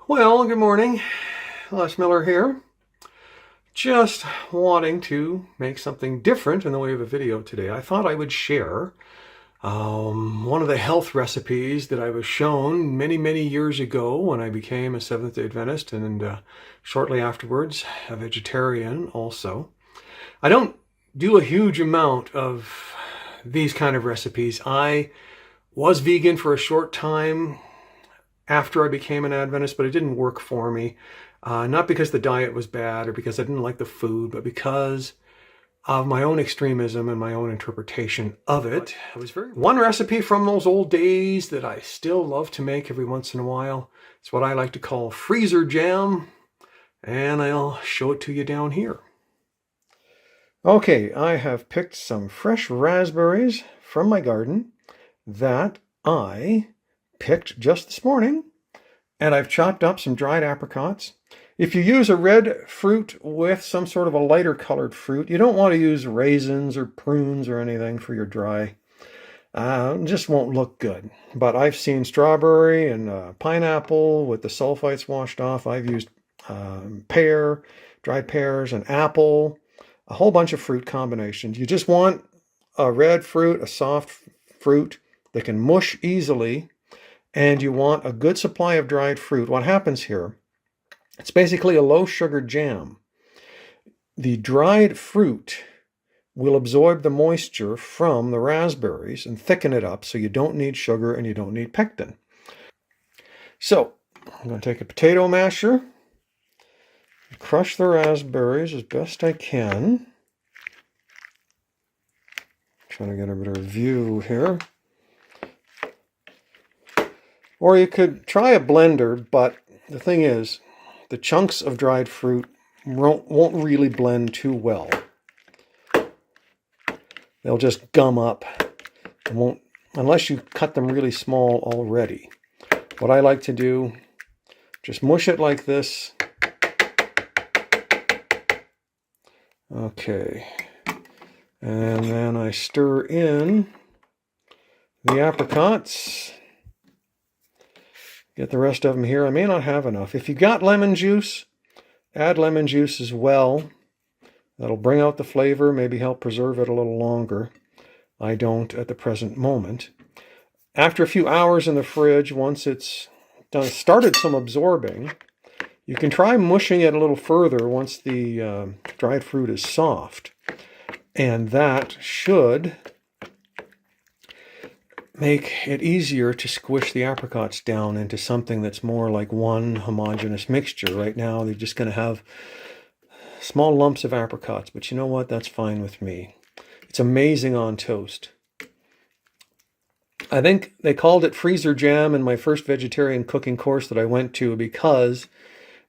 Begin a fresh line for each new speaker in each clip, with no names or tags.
Well, good morning. Les Miller here. Just wanting to make something different in the way of a video today. I thought I would share one of the health recipes that I was shown many, many years ago when I became a Seventh-day Adventist and shortly afterwards a vegetarian also. I don't do a huge amount of these kind of recipes. I was vegan for a short time after I became an Adventist, but it didn't work for me. Not because the diet was bad or because I didn't like the food, but because of my own extremism and my own interpretation of it. One recipe from those old days that I still love to make every once in a while. It's what I like to call freezer jam, and I'll show it to you down here. Okay, I have picked some fresh raspberries from my garden that I picked just this morning, and I've chopped up some dried apricots. If you use a red fruit with some sort of a lighter colored fruit, you don't want to use raisins or prunes or anything for your dry. It just won't look good. But I've seen strawberry and pineapple with the sulfites washed off. I've used pear, dried pears, and apple, a whole bunch of fruit combinations. You just want a red fruit, a soft fruit that can mush easily, and you want a good supply of dried fruit. What happens here, it's basically a low sugar jam. The dried fruit will absorb the moisture from the raspberries and thicken it up so you don't need sugar and you don't need pectin. So I'm going to take a potato masher, crush the raspberries as best I can. Trying to get a better view here. Or you could try a blender, but the thing is, the chunks of dried fruit won't really blend too well. They'll just gum up and won't, unless you cut them really small already. What I like to do, just mush it like this. Okay. And then I stir in the apricots. Get the rest of them here. I may not have enough. If you got lemon juice, add lemon juice as well. That'll bring out the flavor, maybe help preserve it a little longer. I don't at the present moment. After a few hours in the fridge, once it's started some absorbing, you can try mushing it a little further once the dried fruit is soft. And that should make it easier to squish the apricots down into something that's more like one homogeneous mixture. Right now, they're just going to have small lumps of apricots, but you know what? That's fine with me. It's amazing on toast. I think they called it freezer jam in my first vegetarian cooking course that I went to because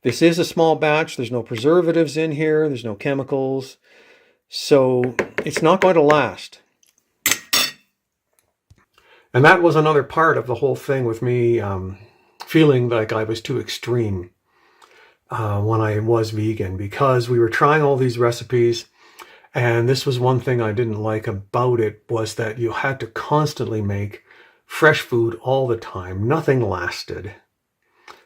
this is a small batch. There's no preservatives in here. There's no chemicals. So it's not going to last. And that was another part of the whole thing with me feeling like I was too extreme when I was vegan, because we were trying all these recipes, and this was one thing I didn't like about it, was that you had to constantly make fresh food all the time. Nothing lasted.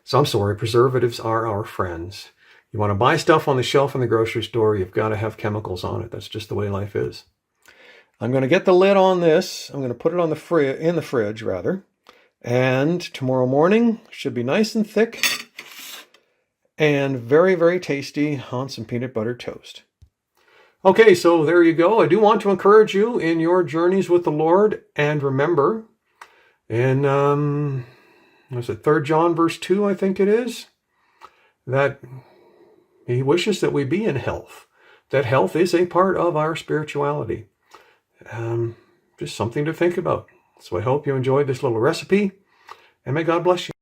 So I'm sorry, preservatives are our friends. You want to buy stuff on the shelf in the grocery store, you've got to have chemicals on it. That's just the way life is. I'm going to get the lid on this. I'm going to put it on in the fridge, and tomorrow morning should be nice and thick and very, very tasty on some peanut butter toast. Okay, so there you go. I do want to encourage you in your journeys with the Lord, and remember, in 3 John verse 2, I think it is, that He wishes that we be in health. That health is a part of our spirituality. Just something to think about. So I hope you enjoyed this little recipe, and may God bless you.